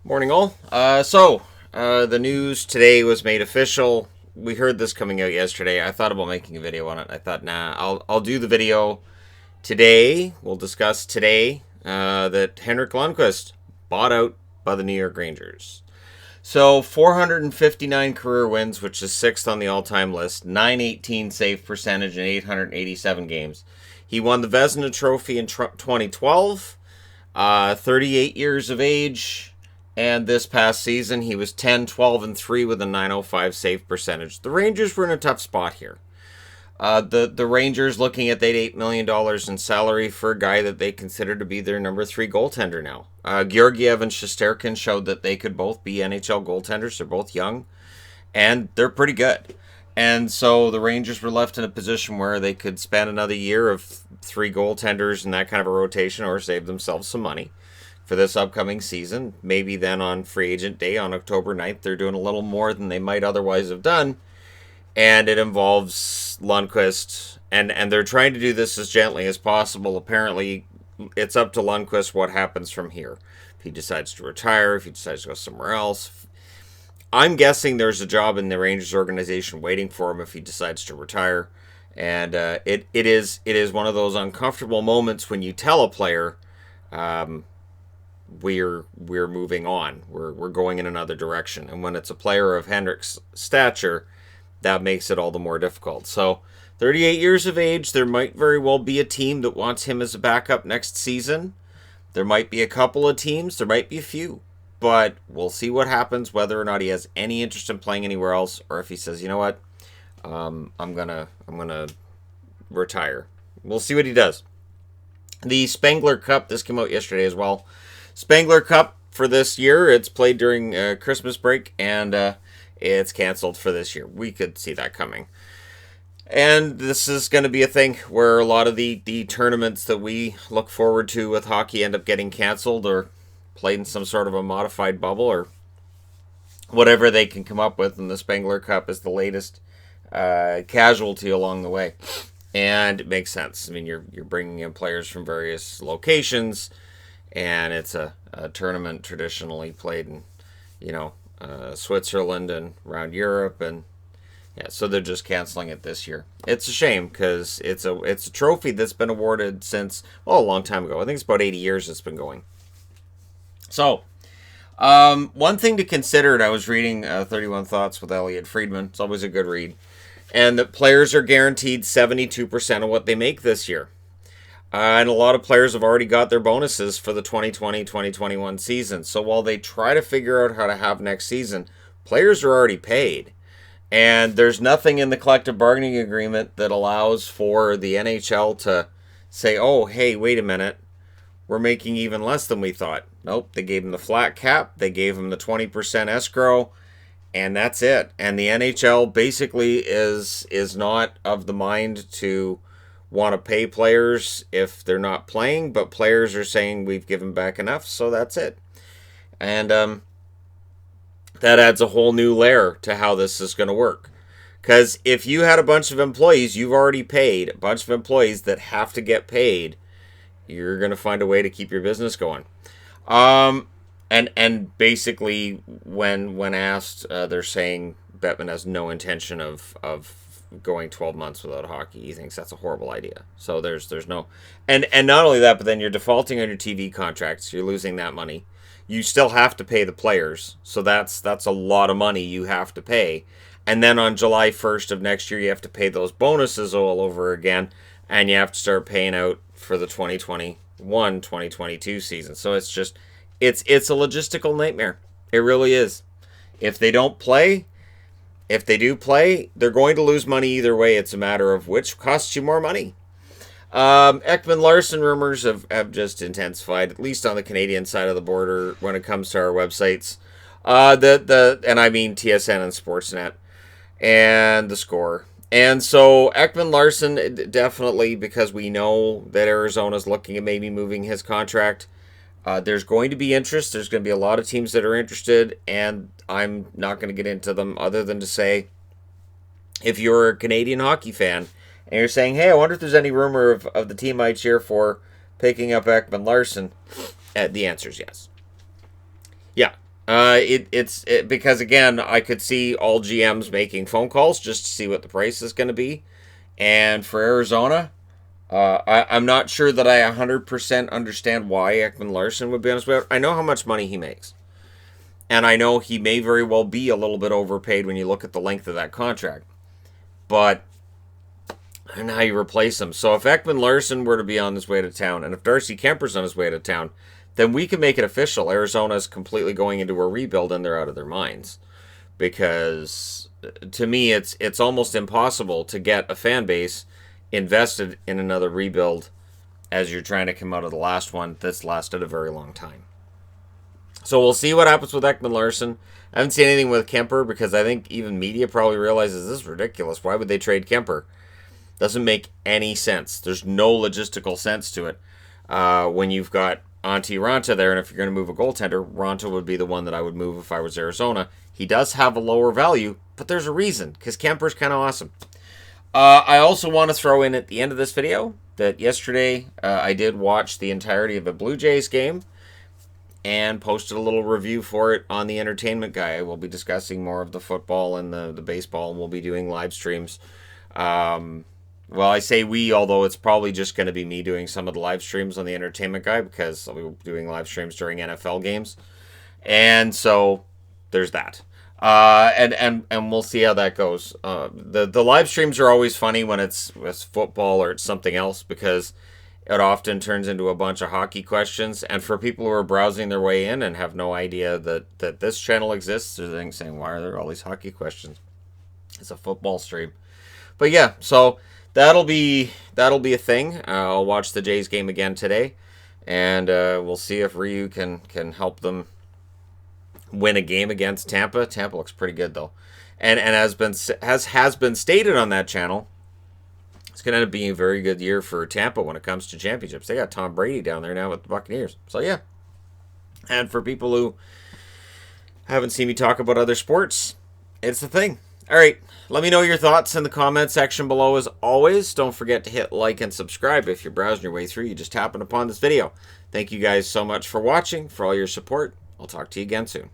Morning, all. The news today was made official. We heard this coming out yesterday. I thought about making a video on it. I thought, I'll do the video today. We'll discuss today that Henrik Lundqvist bought out by the New York Rangers. So 459 career wins, which is sixth on the all-time list. 918 save percentage in 887 games. He won the Vezina Trophy in 2012. 38 years of age. And this past season, he was 10, 12, and 3 with a 905 save percentage. The Rangers were in a tough spot here. The Rangers looking at that $8 million in salary for a guy that they consider to be their number 3 goaltender now. Georgiev and Shesterkin showed that they could both be NHL goaltenders. They're both young, and they're pretty good. And so the Rangers were left in a position where they could spend another year of 3 goaltenders in that kind of a rotation or save themselves some money for this upcoming season. Maybe then on free agent day on October 9th, they're doing a little more than they might otherwise have done. And it involves Lundqvist, and they're trying to do this as gently as possible. Apparently, it's up to Lundqvist what happens from here. If he decides to retire, if he decides to go somewhere else. I'm guessing there's a job in the Rangers organization waiting for him if he decides to retire. And it is one of those uncomfortable moments when you tell a player, we're moving on. We're going in another direction. And when it's a player of Henrik's stature, that makes it all the more difficult. So, 38 years of age, there might very well be a team that wants him as a backup next season. There might be a couple of teams, there might be a few. But we'll see what happens, whether or not he has any interest in playing anywhere else, or if he says, you know what, I'm gonna retire. We'll see what he does. The Spengler Cup, this came out yesterday as well. Spengler Cup for this year, it's played during Christmas break, and it's canceled for this year. We could see that coming. And this is going to be a thing where a lot of the tournaments that we look forward to with hockey end up getting canceled or played in some sort of a modified bubble or whatever they can come up with. And the Spengler Cup is the latest casualty along the way. And it makes sense. I mean, you're bringing in players from various locations, and it's a tournament traditionally played in, Switzerland and around Europe, and so they're just canceling it this year. It's a shame because it's a trophy that's been awarded since a long time ago. I think it's about 80 years it's been going. So, one thing to consider, and I was reading 31 Thoughts with Elliot Friedman. It's always a good read. And that players are guaranteed 72% of what they make this year. And a lot of players have already got their bonuses for the 2020-2021 season. So while they try to figure out how to have next season, players are already paid. And there's nothing in the collective bargaining agreement that allows for the NHL to say, oh, hey, wait a minute, we're making even less than we thought. Nope, they gave them the flat cap, they gave them the 20% escrow, and that's it. And the NHL basically is not of the mind to want to pay players if they're not playing, but players are saying we've given back enough, so that's it. And that adds a whole new layer to how this is going to work. Because if you had a bunch of employees, you've already paid a bunch of employees that have to get paid, you're going to find a way to keep your business going. And basically, when asked, they're saying Bettman has no intention of going 12 months without hockey. He thinks that's a horrible idea. So there's no, and not only that, but then you're defaulting on your TV contracts. You're losing that money. You still have to pay the players, so that's a lot of money you have to pay. And then on July 1st of next year, you have to pay those bonuses all over again, and you have to start paying out for the 2021-2022 season. So it's just, it's a logistical nightmare. It really is. If they don't play, if they do play, they're going to lose money either way. It's a matter of which costs you more money. Ekman Larson rumors have just intensified, at least on the Canadian side of the border when it comes to our websites. And I mean TSN and Sportsnet and The Score. And so Ekman Larson, definitely, because we know that Arizona's looking at maybe moving his contract. There's going to be interest. There's going to be a lot of teams that are interested, and I'm not going to get into them other than to say, if you're a Canadian hockey fan and you're saying, hey, I wonder if there's any rumor of the team I cheer for picking up Ekman Larson, the answer is yes. Yeah, Because again, I could see all GMs making phone calls just to see what the price is going to be, and for Arizona, I'm not sure that I 100% understand why Ekman Larson would be on his way out. I know how much money he makes, and I know he may very well be a little bit overpaid when you look at the length of that contract, but I don't know how you replace him. So if Ekman Larson were to be on his way to town, and if Darcy Kemper's on his way to town, then we can make it official. Arizona's completely going into a rebuild, and they're out of their minds. Because to me, it's almost impossible to get a fan base invested in another rebuild as you're trying to come out of the last one that's lasted a very long time. So we'll see what happens with Ekman Larson. I haven't seen anything with Kemper because I think even media probably realizes this is ridiculous. Why would they trade Kemper? Doesn't make any sense. There's no logistical sense to it when you've got Antti Ranta there, and if you're going to move a goaltender, Ranta would be the one that I would move if I was Arizona. He does have a lower value, but there's a reason, because Kemper's kind of awesome. I also want to throw in at the end of this video that yesterday I did watch the entirety of a Blue Jays game and posted a little review for it on the Entertainment Guy. I will be discussing more of the football and the baseball, and we'll be doing live streams. Well, I say we, although it's probably just going to be me doing some of the live streams on the Entertainment Guy because I'll be doing live streams during NFL games. And so there's that. And we'll see how that goes. The live streams are always funny when it's football or it's something else because it often turns into a bunch of hockey questions. And for people who are browsing their way in and have no idea that this channel exists, they're saying, why are there all these hockey questions? It's a football stream. But yeah, so that'll be a thing. I'll watch the Jays game again today, and we'll see if Ryu can help them win a game against Tampa. Tampa looks pretty good though, and has been stated on that channel. It's going to end up being a very good year for Tampa when it comes to championships. They got Tom Brady down there now with the Buccaneers. So yeah, and for people who haven't seen me talk about other sports, it's the thing. All right, let me know your thoughts in the comment section below as always. Don't forget to hit like and subscribe if you're browsing your way through. You just happened upon this video. Thank you guys so much for watching, for all your support. I'll talk to you again soon.